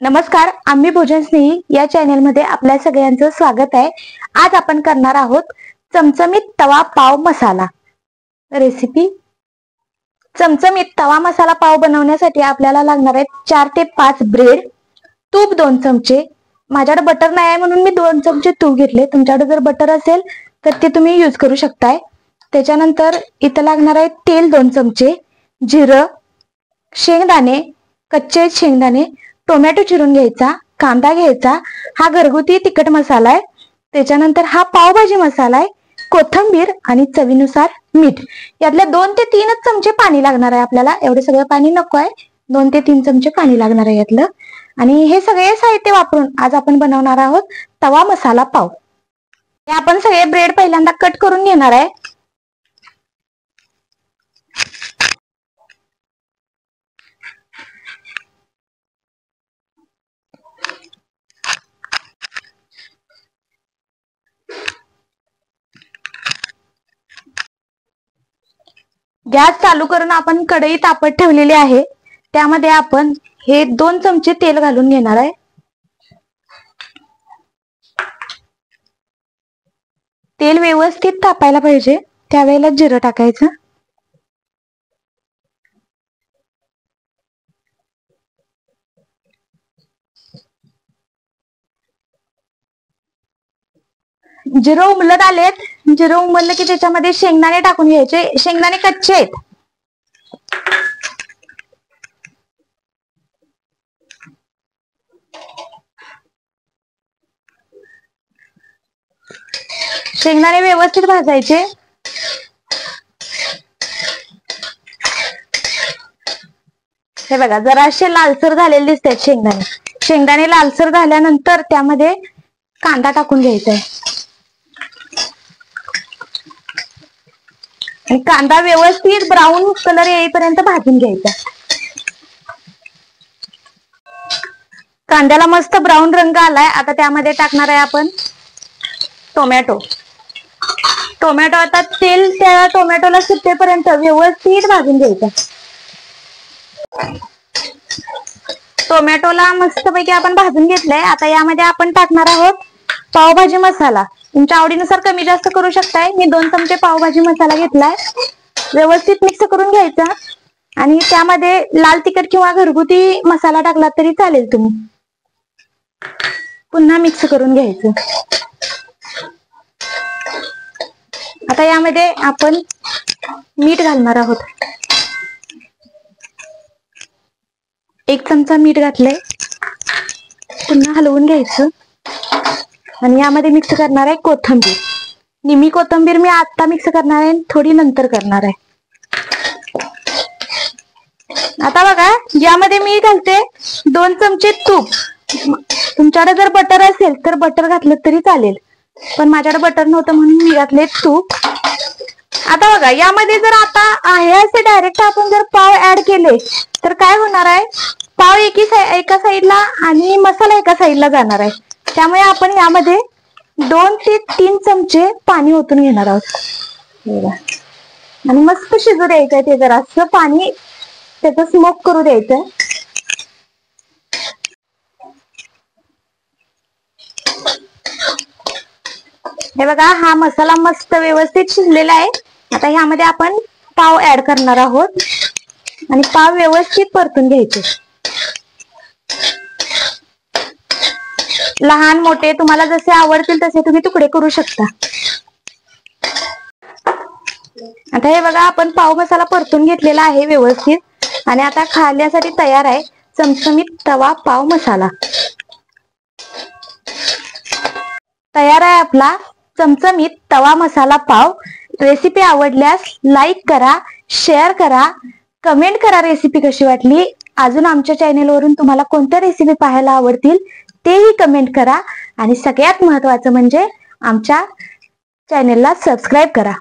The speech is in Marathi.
नमस्कार, आम्ही भोजन स्नेही या चॅनल मध्ये आपल्या सगळ्यांचं स्वागत आहे। आज आपण करणार आहोत चमचमीत तवा पाव मसाला रेसिपी। चमचमीत तवा मसाला पाव बनवण्यासाठी आपल्याला लागणार आहेत 4 ते 5 ब्रेड, तूप 2 चमचे। माझ्याकडे बटर नाही आहे म्हणून मी 2 चमचे तूप घेतले। तुमच्याकडे जर बटर असेल तर ते तुम्ही यूज करू शकताय। त्याच्यानंतर इथं लागणार आहे तेल 2 चमचे, जिरं, शेंगदाणे, कच्चे शेंगदाणे, टोमॅटो चिरून घ्यायचा, कांदा घ्यायचा, हा घरगुती तिखट मसाला आहे। त्याच्यानंतर हा पावभाजी मसाला आहे, कोथिंबीर आणि चवीनुसार मीठ। यातल्या 2 ते 3 चमचे पाणी लागणार आहे आपल्याला। एवढे सगळं पाणी नको आहे, 2 ते 3 चमचे पाणी लागणार आहे यातलं। आणि हे सगळे साहित्य वापरून आज आपण बनवणार आहोत तवा मसाला पाव। हे आपण सगळे ब्रेड पहिल्यांदा कट करून घेणार आहे। गॅस चालू करून आपण कढई तापत ठेवलेली आहे। त्यामध्ये आपण हे 2 चमचे तेल घालून घेणार आहे। तेल व्यवस्थित तापायला पाहिजे, त्यावेळेला जिरं टाकायचं। जिरं उमलत आलेत, जिरं उमललं की त्याच्यामध्ये शेंगदाणे टाकून घ्यायचे। शेंगदाणे कच्चे आहेत। शेंगदाणे व्यवस्थित भाजायचे। हे बघा, जराशे लालसर झालेले दिसतात शेंगदाणे। शेंगदाणे लालसर झाल्यानंतर त्यामध्ये कांदा टाकून घ्यायचा आहे आणि कांदा व्यवस्थित ब्राऊन कलर येईपर्यंत भाजून घ्यायचा। कांद्याला मस्त ब्राऊन रंग आलाय। आता त्यामध्ये टाकणार आहे आपण टोमॅटो। टोमॅटो आता तेल त्या टोमॅटोला सुटेपर्यंत व्यवस्थित भाजून घ्यायचा। टोमॅटोला मस्तपैकी आपण भाजून घेतलंय। आता यामध्ये आपण टाकणार आहोत पावभाजी मसाला। तुमच्या आवडीनुसार कमी जास्त करू शकताय। मी 2 चमचे पावभाजी मसाला घेतलाय। व्यवस्थित मिक्स करून घ्यायचा आणि त्यामध्ये लाल तिखट किंवा घरगुती मसाला टाकला तरी चालेल तुम्ही। पुन्हा मिक्स करून घ्यायचं। आता यामध्ये आपण मीठ घालणार आहोत। 1 चमचा मीठ घातलंय। पुन्हा हलवून घ्यायचं आणि यामध्ये मिक्स करणार आहे कोथिंबीर। निम्मी कोथिंबीर मी आता मिक्स करणार आहे, थोडी नंतर करणार आहे। आता बघा, यामध्ये मी घालते 2 चमचे तूप। तुमच्याकडे जर बटर असेल तर बटर घातलं तरी चालेल, पण माझ्याकडे बटर नव्हतं म्हणून मी घातले तूप। आता बघा, यामध्ये जर आता आहे असे डायरेक्ट आपण जर पाव ऍड केले तर काय होणार आहे, पाव एका साईडला आणि मसाला एका साईडला जाणार आहे। त्यामुळे आपण यामध्ये 2 ते 3 चमचे पाणी ओतून घेणार आहोत आणि मस्त शिजू द्यायचंय। ते जरा असं पाणी त्याचं स्मोक करू द्यायचंय। हे बघा, हा मसाला मस्त व्यवस्थित शिजलेला आहे। आता ह्यामध्ये आपण पाव ऍड करणार आहोत आणि पाव व्यवस्थित परतून घ्यायचे। लहान मोठे तुम्हाला जसे आवडतील तसे तुम्ही तुकडे करू शकता। आता हे बघा, आपण पाव मसाला परतून घेतलेला आहे व्यवस्थित आणि आता खाण्यासाठी तयार आहे चमचमीत तवा पाव मसाला। तयार आहे आपला चमचमीत तवा मसाला पाव। रेसिपी आवडल्यास लाईक करा, शेअर करा, कमेंट करा रेसिपी कशी वाटली। अजून आमच्या चॅनेलवरून तुम्हाला कोणत्या रेसिपी पाहायला आवडतील तेही कमेंट करा आणि सगळ्यात महत्त्वाचं म्हणजे आमच्या चॅनेलला सबस्क्राईब करा।